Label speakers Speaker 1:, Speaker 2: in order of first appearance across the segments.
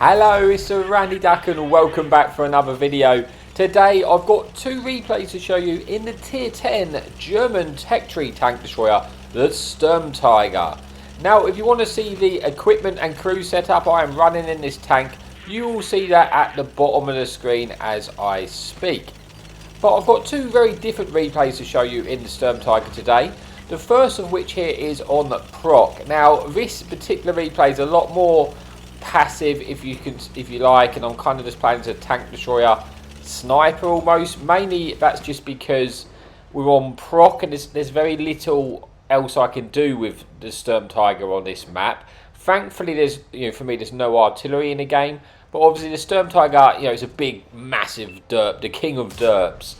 Speaker 1: Hello, it's Sir Randy Duck and welcome back for another video. Today I've got two replays to show you in the tier 10 German tech tree tank destroyer, the Sturmtiger. Now if you want to see the equipment and crew setup I am running in this tank, you will see that at the bottom of the screen as I speak. But I've got two very different replays to show you in the Sturmtiger today. The first of which here is on Proc. Now this particular replay is a lot more passive if you like, and I'm kind of just playing as a tank destroyer sniper almost. Mainly that's just because we're on Proc and there's very little else I can do with the Sturmtiger on this map. Thankfully there's, for me there's no artillery in the game, but obviously the Sturmtiger, is a big massive derp, the king of derps.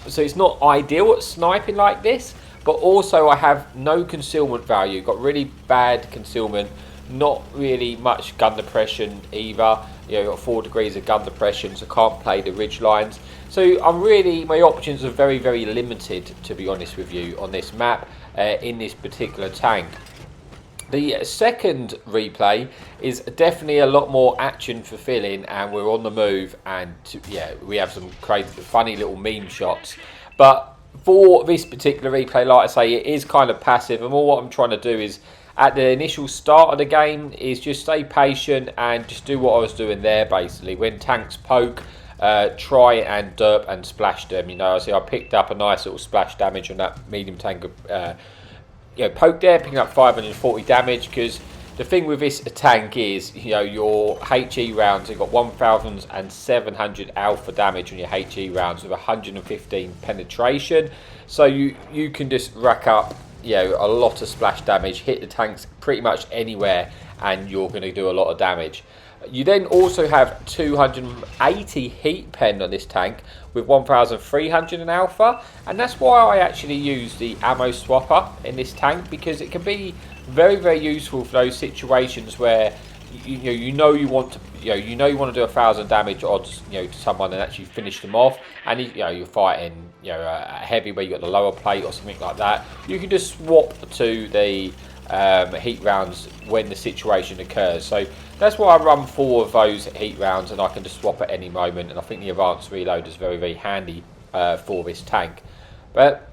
Speaker 1: So it's not ideal at sniping like this, but also I have no concealment value, got really bad concealment. Not really much gun depression either. Got 4 degrees of gun depression, so can't play the ridge lines. So my options are very, very limited, to be honest with you, on this map in this particular tank. The second replay is definitely a lot more action fulfilling, and we're on the move, and we have some crazy, funny little meme shots. But for this particular replay, like I say, it is kind of passive, and all what I'm trying to do is, at the initial start of the game, is just stay patient and just do what I was doing there basically. When tanks poke, try and derp and splash them. I picked up a nice little splash damage on that medium tank. Poke there, picking up 540 damage, because the thing with this tank is, your HE rounds, you've got 1,700 alpha damage on your HE rounds with 115 penetration. So you can just rack up a lot of splash damage, hit the tanks pretty much anywhere, and you're going to do a lot of damage. You then also have 280 heat pen on this tank with 1,300 in alpha, and that's why I actually use the ammo swapper in this tank, because it can be very, very useful for those situations where you want to do 1,000 damage odds to someone and actually finish them off, and you're fighting a heavy where you got the lower plate or something like that. You can just swap to the heat rounds when the situation occurs. So that's why I run 4 of those heat rounds, and I can just swap at any moment. And I think the advanced reload is very, very handy for this tank. But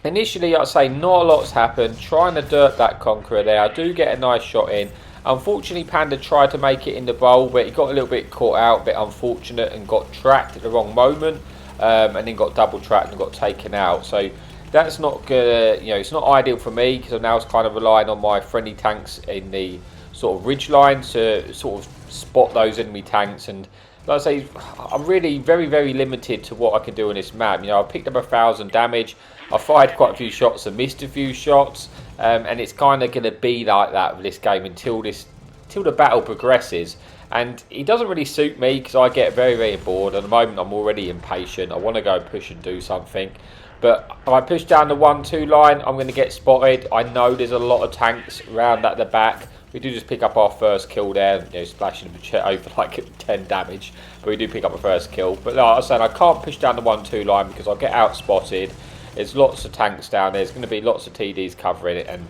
Speaker 1: initially, I'd say not a lot's happened. Trying to derp that Conqueror there. I do get a nice shot in. Unfortunately, Panda tried to make it in the bowl, but he got a little bit caught out, a bit unfortunate, and got tracked at the wrong moment, and then got double tracked and got taken out. So that's not good. It's not ideal for me, because I'm now kind of relying on my friendly tanks in the sort of ridge line to sort of spot those enemy tanks. And like I say, I'm really very, very limited to what I can do on this map. I picked up 1,000 damage. I fired quite a few shots and missed a few shots, and it's kind of going to be like that with this game until the battle progresses. And it doesn't really suit me, because I get very, very bored. At the moment, I'm already impatient. I want to go push and do something. But if I push down the 1-2 line, I'm going to get spotted. I know there's a lot of tanks around at the back. We do just pick up our first kill there, splashing over like 10 damage. But we do pick up a first kill. But like I was saying, I can't push down the 1-2 line because I'll get out spotted. There's lots of tanks down there. There's going to be lots of TDs covering it, and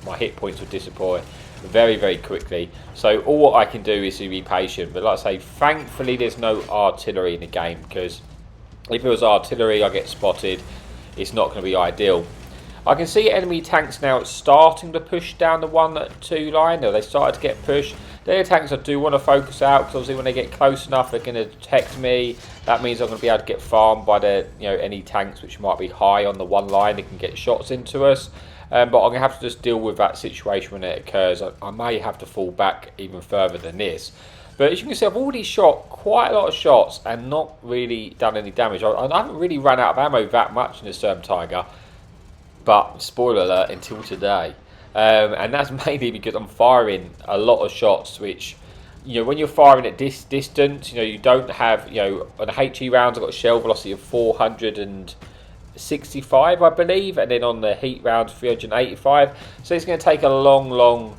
Speaker 1: my hit points will disappear very, very quickly. So all I can do is to be patient. But like I say, thankfully there's no artillery in the game, because if it was artillery, I get spotted. It's not going to be ideal. I can see enemy tanks now starting to push down the 1-2 line. They started to get pushed. They're tanks I do want to focus out, because obviously when they get close enough, they're going to detect me. That means I'm going to be able to get farmed by the any tanks which might be high on the one line. They can get shots into us. But I'm going to have to just deal with that situation when it occurs. I may have to fall back even further than this. But as you can see, I've already shot quite a lot of shots and not really done any damage. I haven't really run out of ammo that much in the Sturmtiger. But spoiler alert, until today. And that's mainly because I'm firing a lot of shots, which, when you're firing at this distance, you don't have, on the HE rounds, I've got a shell velocity of 465, I believe, and then on the heat rounds, 385. So it's going to take a long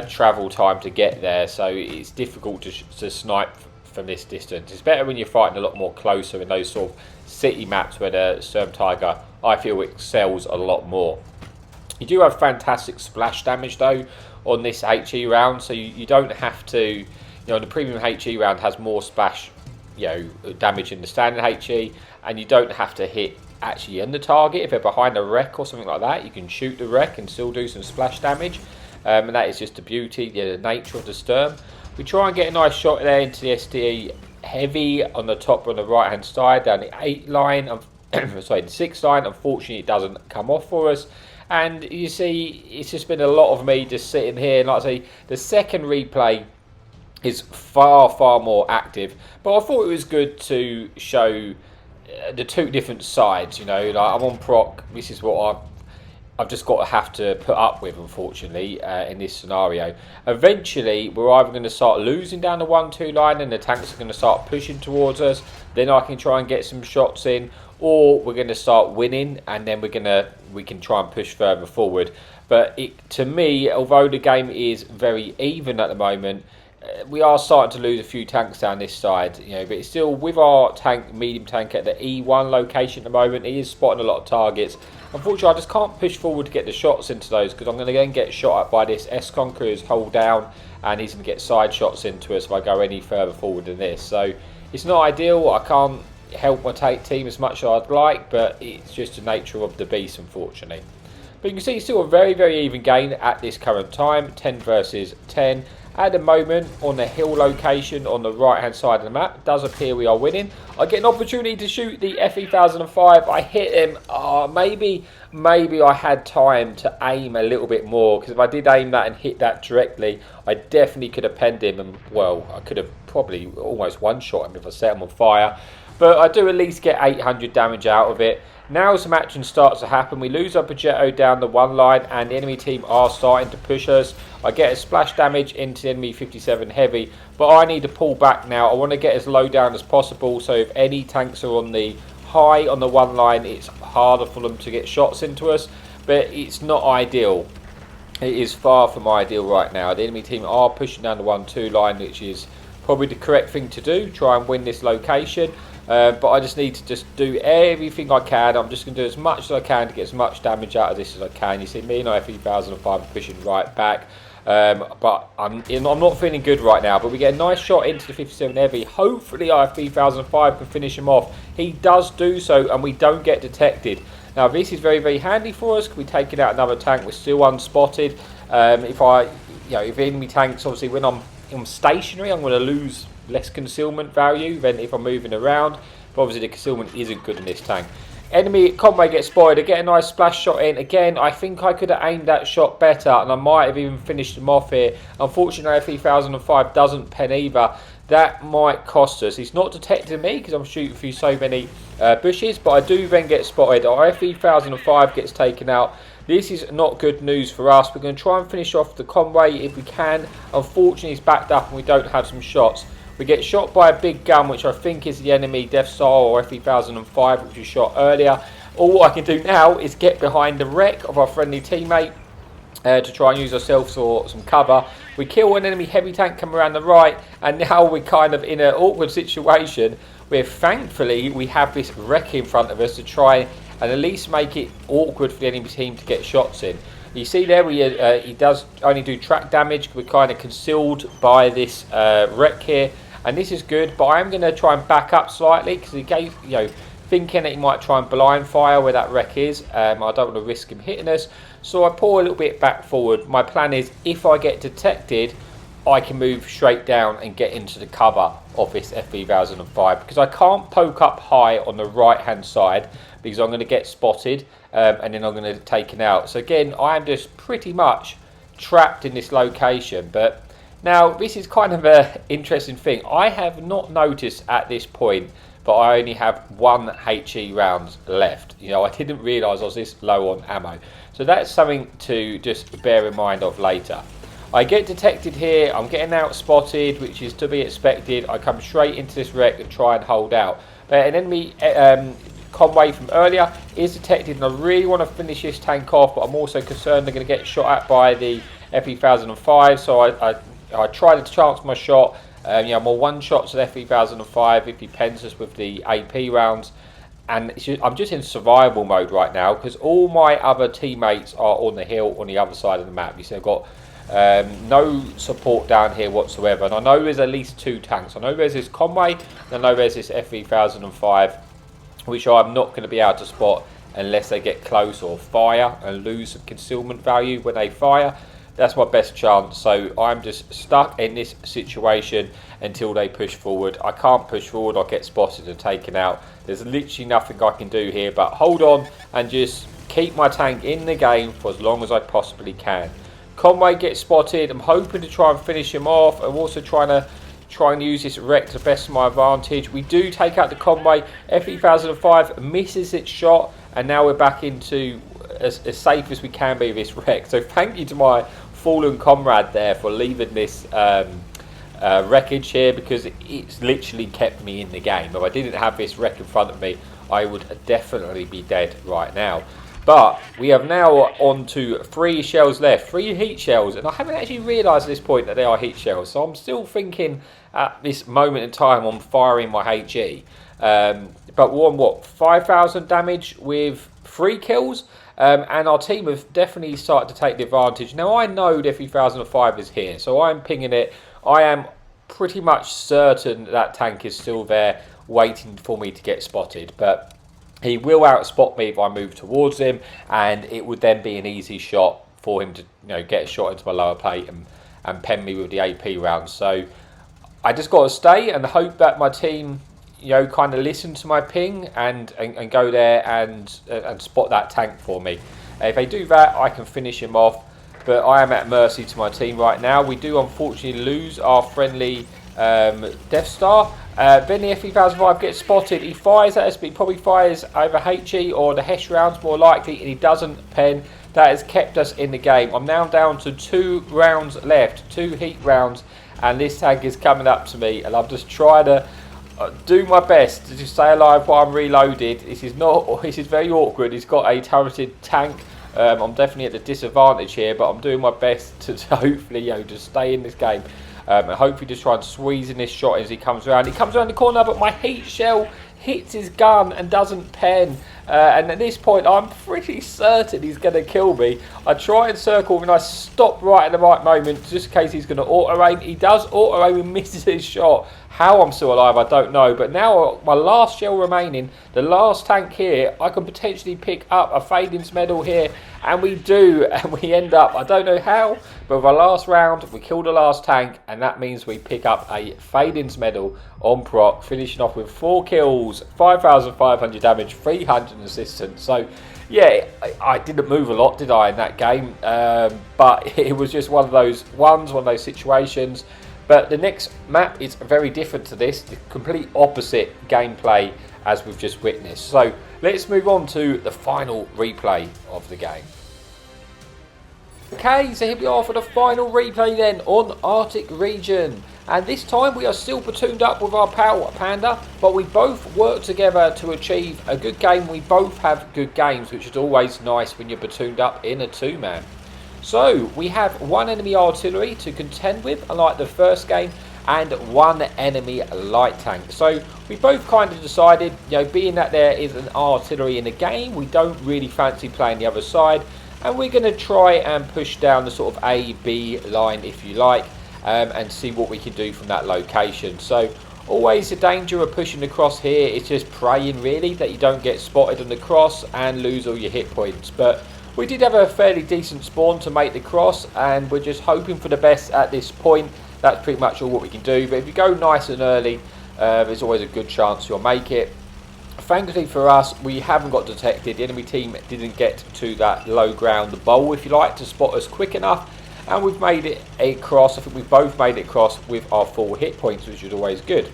Speaker 1: travel time to get there, so it's difficult to snipe from this distance. It's better when you're fighting a lot more closer in those sort of city maps where the Sturmtiger, I feel, excels a lot more. You do have fantastic splash damage though on this HE round, so you don't have to You know, the premium HE round has more splash, you know, damage in the standard HE, and you don't have to hit actually in the target. If they're behind a wreck or something like that, you can shoot the wreck and still do some splash damage, and that is just the beauty, the nature of the Sturm. We try and get a nice shot there into the SDE heavy on the top on the right hand side down the 8 line, sorry, the 6 line. Unfortunately it doesn't come off for us, and you see it's just been a lot of me just sitting here, and like I say, the second replay is far more active, but I thought it was good to show the two different sides. You know, like I'm on Proc, this is what I've just got to have to put up with, unfortunately, in this scenario. Eventually we're either going to start losing down the 1-2 line and the tanks are going to start pushing towards us, then I can try and get some shots in, or we're going to start winning and then we can try and push further forward. But to me, although the game is very even at the moment, we are starting to lose a few tanks down this side, you know, but it's still with our tank, medium tank at the E1 location at the moment. He is spotting a lot of targets. Unfortunately, I just can't push forward to get the shots into those because I'm going to then get shot at by this S-Conqueror who's hold down, and he's going to get side shots into us if I go any further forward than this. So it's not ideal. I can't help my team as much as I'd like, but it's just the nature of the beast, unfortunately. But you can see it's still a very even game at this current time, 10 versus 10. At the moment, on the hill location on the right hand side of the map, it does appear we are winning. I get an opportunity to shoot the FE1005. I hit him. Maybe I had time to aim a little bit more, because if I did aim that and hit that directly, I definitely could have penned him, and well, I could have probably almost one-shot him if I set him on fire. But I do at least get 800 damage out of it. Now some action starts to happen. We lose our Progetto down the 1 line, and the enemy team are starting to push us. I get a splash damage into the enemy 57 heavy, but I need to pull back now. I want to get as low down as possible, so if any tanks are on the high on the 1 line, it's harder for them to get shots into us, but it's not ideal. It is far from ideal right now. The enemy team are pushing down the 1-2 line, which is probably the correct thing to do, try and win this location. But I just need to just do everything I can. I'm just going to do as much as I can to get as much damage out of this as I can. You see me and FE1005 pushing right back. But I'm not feeling good right now. But we get a nice shot into the 57 heavy. Hopefully FE1005 can finish him off. He does do so, and we don't get detected. Now this is very handy for us. We're taking out another tank. We're still unspotted. If enemy tanks, obviously when I'm stationary, I'm going to lose less concealment value than if I'm moving around, but obviously the concealment isn't good in this tank. Enemy Conway gets spotted. I get a nice splash shot in. Again, I think I could have aimed that shot better, and I might have even finished him off here. Unfortunately, FE1005 doesn't pen either. That might cost us. He's not detecting me because I'm shooting through so many bushes, but I do then get spotted. Our FE1005 gets taken out. This is not good news for us. We're going to try and finish off the Conway if we can. Unfortunately, he's backed up and we don't have some shots. We get shot by a big gun, which I think is the enemy Death Star or FE1005, which we shot earlier. All I can do now is get behind the wreck of our friendly teammate to try and use ourselves for some cover. We kill an enemy heavy tank come around the right, and now we're kind of in an awkward situation where thankfully we have this wreck in front of us to try and at least make it awkward for the enemy team to get shots in. You see there, he does only do track damage. We're kind of concealed by this wreck here, and this is good. But I am going to try and back up slightly because he gave, thinking that he might try and blind fire where that wreck is. I don't want to risk him hitting us, so I pull a little bit back forward. My plan is, if I get detected, I can move straight down and get into the cover of this FE1005, because I can't poke up high on the right hand side because I'm going to get spotted and then I'm going to get taken out. So again, I am just pretty much trapped in this location. But now this is kind of an interesting thing. I have not noticed at this point, but I only have 1 HE rounds left. I didn't realise I was this low on ammo. So that's something to just bear in mind of later. I get detected here, I'm getting out spotted, which is to be expected. I come straight into this wreck and try and hold out. But an enemy Conway from earlier is detected, and I really want to finish this tank off, but I'm also concerned they're going to get shot at by the FE1005, so I try to chance my shot. I'm on 1 shot to the FE1005 if he pens us with the AP rounds. And I'm just in survival mode right now because all my other teammates are on the hill on the other side of the map. You see, I've got No support down here whatsoever. And I know there's at least 2 tanks. I know there's this Conway, and I know there's this FE1005, which I'm not going to be able to spot unless they get close or fire and lose some concealment value when they fire. That's my best chance. So I'm just stuck in this situation until they push forward. I can't push forward. I'll get spotted and taken out. There's literally nothing I can do here but hold on and just keep my tank in the game for as long as I possibly can. Conway gets spotted. I'm hoping to try and finish him off. I'm also trying and use this wreck to best my advantage. We do take out the Conway. FE1005 misses its shot, and now we're back into as safe as we can be with this wreck. So thank you to my fallen comrade there for leaving this wreckage here, because it's literally kept me in the game. If I didn't have this wreck in front of me, I would definitely be dead right now. But we have now on to 3 shells left, 3 heat shells, and I haven't actually realised at this point that they are heat shells, so I'm still thinking at this moment in time on firing my HE. But we're on what, 5,000 damage with 3 kills, and our team have definitely started to take the advantage. Now I know the FE1005 is here, so I'm pinging it. I am pretty much certain that tank is still there waiting for me to get spotted, but he will outspot me if I move towards him, and it would then be an easy shot for him to, get a shot into my lower plate and pen me with the AP rounds. So I just got to stay and hope that my team, kind of listen to my ping and go there and spot that tank for me. If they do that, I can finish him off. But I am at mercy to my team right now. We do unfortunately lose our friendly Death Star. Then the FE1005 gets spotted. He fires at us, but he probably fires either HE or the Hesh rounds more likely, and he doesn't pen. That has kept us in the game. I'm now down to 2 rounds left, 2 heat rounds, and this tank is coming up to me, and I'm just trying to do my best to just stay alive while I'm reloaded. This is very awkward. He's got a turreted tank. I'm definitely at the disadvantage here, but I'm doing my best to hopefully, just stay in this game. And hopefully just try and squeeze in this shot as he comes around. He comes around the corner, but my heat shell hits his gun and doesn't pen. And at this point, I'm pretty certain he's going to kill me. I try and circle and I stop right at the right moment, just in case he's going to auto-aim. He does auto-aim and misses his shot. How I'm still alive, I don't know. But now, my last shell remaining, the last tank here, I can potentially pick up a Fading's medal here. And we do, and we end up, I don't know how, but with our last round, we kill the last tank, and that means we pick up a Fading's medal on Proc, finishing off with 4 kills, 5,500 damage, 300 assistance. So, yeah, I didn't move a lot, did I, in that game? But it was just one of those situations. But the next map is very different to this, the complete opposite gameplay as we've just witnessed. So let's move on to the final replay of the game. Okay, so here we are for the final replay then on Arctic region. And this time we are still platooned up with our pal Panda, but we both work together to achieve a good game. We both have good games, which is always nice when you're platooned up in a 2-man. So we have 1 enemy artillery to contend with, unlike the first game, and 1 enemy light tank. So we both kind of decided, being that there is an artillery in the game, we don't really fancy playing the other side, and we're going to try and push down the sort of A-B line, if you like, and see what we can do from that location. So always the danger of pushing across here is just praying really that you don't get spotted on the cross and lose all your hit points. But we did have a fairly decent spawn to make the cross, and we're just hoping for the best at this point. That's pretty much all what we can do. But if you go nice and early, there's always a good chance you'll make it. Thankfully for us, we haven't got detected. The enemy team didn't get to that low ground, the bowl, if you like, to spot us quick enough. And we've made it across. I think we've both made it across with our full hit points, which is always good.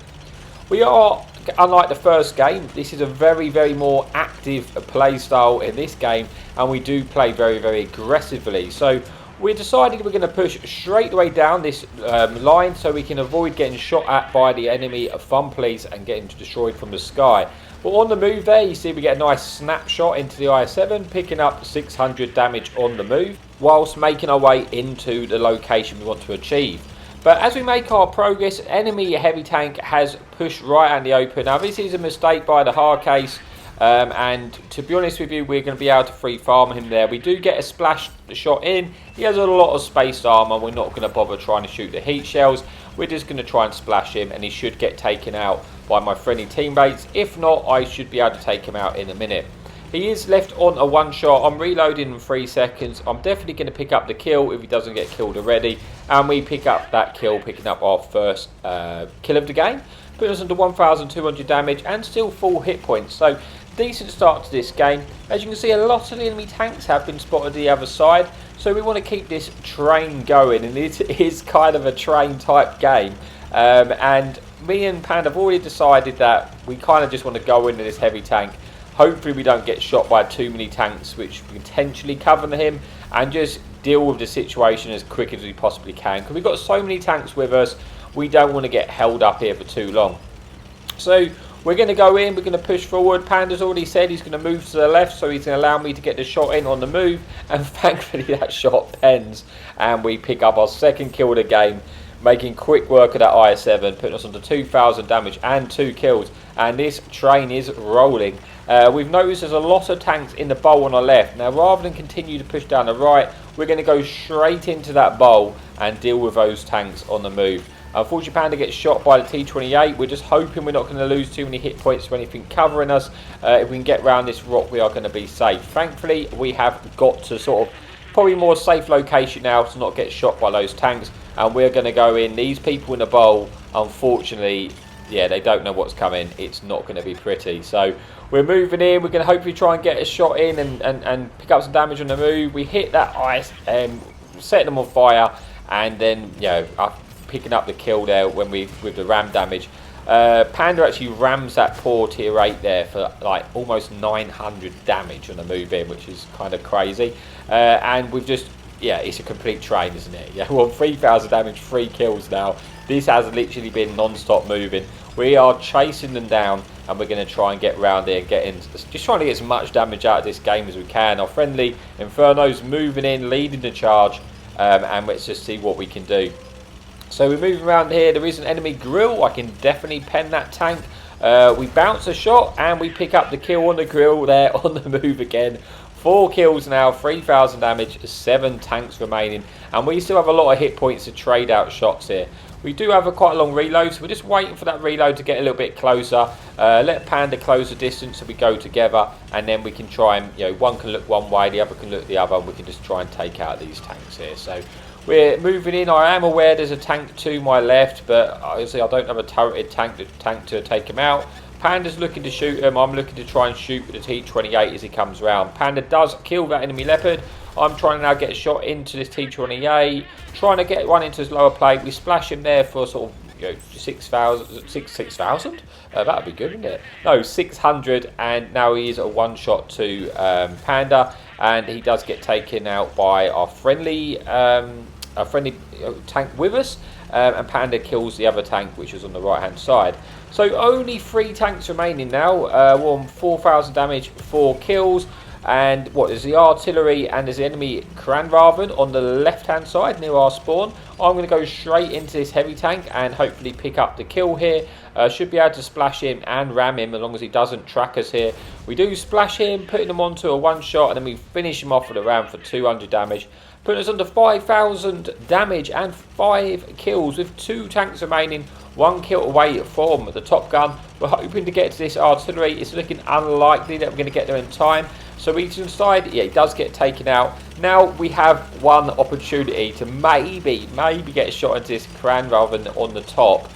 Speaker 1: We are, unlike the first game, this is a very, very more active play style in this game, and we do play very, very aggressively. So we decided we're going to push straight the way down this line so we can avoid getting shot at by the enemy fun police and getting destroyed from the sky. But on the move there, you see we get a nice snapshot into the IS-7, picking up 600 damage on the move, whilst making our way into the location we want to achieve. But as we make our progress, enemy heavy tank has pushed right out in the open. Now this is a mistake by the hard case. And to be honest with you, we're going to be able to free farm him there. We do get a splash shot in. He has a lot of space armor. We're not going to bother trying to shoot the heat shells. We're just going to try and splash him, and he should get taken out by my friendly teammates. If not, I should be able to take him out in a minute. He is left on a one shot. I'm reloading in 3 seconds. I'm definitely going to pick up the kill if he doesn't get killed already. And we pick up that kill, picking up our first kill of the game. Putting us into 1,200 damage and still full hit points. So, decent start to this game. As you can see, a lot of the enemy tanks have been spotted the other side. So we want to keep this train going. And it is kind of a train type game. And me and Panda have already decided that we kind of just want to go into this heavy tank. Hopefully we don't get shot by too many tanks which potentially cover him, and just deal with the situation as quick as we possibly can, because we've got so many tanks with us. We don't want to get held up here for too long. So we're going to go in, we're going to push forward. Panda's already said he's going to move to the left, so he's going to allow me to get the shot in on the move, and thankfully that shot pens and we pick up our second kill of the game, making quick work of that IS-7, putting us onto 2,000 damage and 2 kills. And this train is rolling. We've noticed there's a lot of tanks in the bowl on our left. Now, rather than continue to push down the right, we're going to go straight into that bowl and deal with those tanks on the move. Unfortunately, Panda gets shot by the T-28. We're just hoping we're not going to lose too many hit points to anything covering us. If we can get around this rock, we are going to be safe. Thankfully, we have got to sort of probably more safe location now to not get shot by those tanks. And we're going to go in. These people in the bowl, unfortunately, yeah, they don't know what's coming. It's not going to be pretty. So we're moving in. We're going to hopefully try and get a shot in and pick up some damage on the move. We hit that ice, set them on fire, and then, you know, picking up the kill there when with the ram damage. Panda actually rams that poor tier 8 there for like almost 900 damage on the move in, which is kind of crazy. And we've just, yeah, it's a complete train, isn't it? Yeah, we're on 3,000 damage, 3 kills now. This has literally been non-stop moving. We are chasing them down, and we're going to try and get around there and get in. Just trying to get as much damage out of this game as we can. Our friendly Inferno's moving in, leading the charge, and let's just see what we can do. So we're moving around here. There is an enemy grill. I can definitely pen that tank. We bounce a shot, and we pick up the kill on the grill there on the move again. 4 kills now, 3,000 damage, 7 tanks remaining, and we still have a lot of hit points to trade out shots here. We do have quite a long reload, so we're just waiting for that reload to get a little bit closer. Let Panda close the distance so we go together, and then we can try and, you know, one can look one way, the other can look the other, and we can just try and take out these tanks here. So we're moving in. I am aware there's a tank to my left, but obviously I don't have a turreted tank to take him out. Panda's looking to shoot him. I'm looking to try and shoot with the T-28 as he comes around. Panda does kill that enemy leopard. I'm trying to now get a shot into this T-28, trying to get one into his lower plate. We splash him there for sort of, you know, 6,000. That would be good, wouldn't it? No, 600, and now he is a one-shot to Panda, and he does get taken out by our friendly tank with us, and Panda kills the other tank, which is on the right-hand side. So only 3 tanks remaining now. We're on 4,000 damage, 4 kills. And what is the artillery, and there's the enemy Kranraven on the left hand side near our spawn. I'm going to go straight into this heavy tank and hopefully pick up the kill here. Should be able to splash him and ram him as long as he doesn't track us here. We do splash him, putting him onto a one shot, and then we finish him off with a ram for 200 damage. Putting us under 5,000 damage and 5 kills with 2 tanks remaining. 1 kill away from the top gun. We're hoping to get to this artillery. It's looking unlikely that we're going to get there in time. So we decide, yeah, he does get taken out. Now we have one opportunity to maybe get a shot into this Kranraven on the top.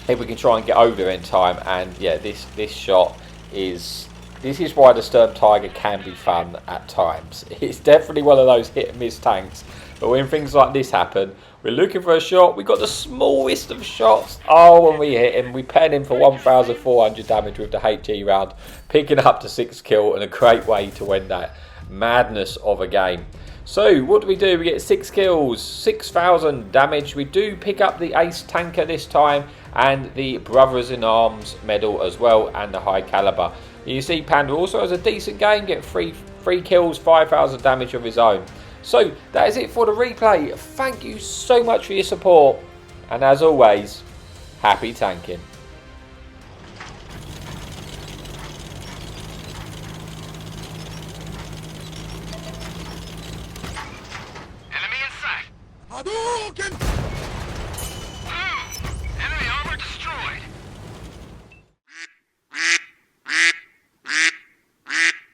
Speaker 1: If we can try and get over there in time. And yeah, this shot is... This is why the Sturmtiger can be fun at times. It's definitely one of those hit and miss tanks. But when things like this happen, we're looking for a shot. We got the smallest of shots. Oh, when we hit him, we pen him for 1,400 damage with the HE round, picking up to 6 kill, and a great way to win that madness of a game. So what do? We get 6 kills, 6,000 damage. We do pick up the ace tanker this time, and the Brothers in Arms medal as well, and the high caliber. You see Panda also has a decent game, get 3 kills, 5,000 damage of his own. So that is it for the replay. Thank you so much for your support, and as always, happy tanking.
Speaker 2: Hadouken!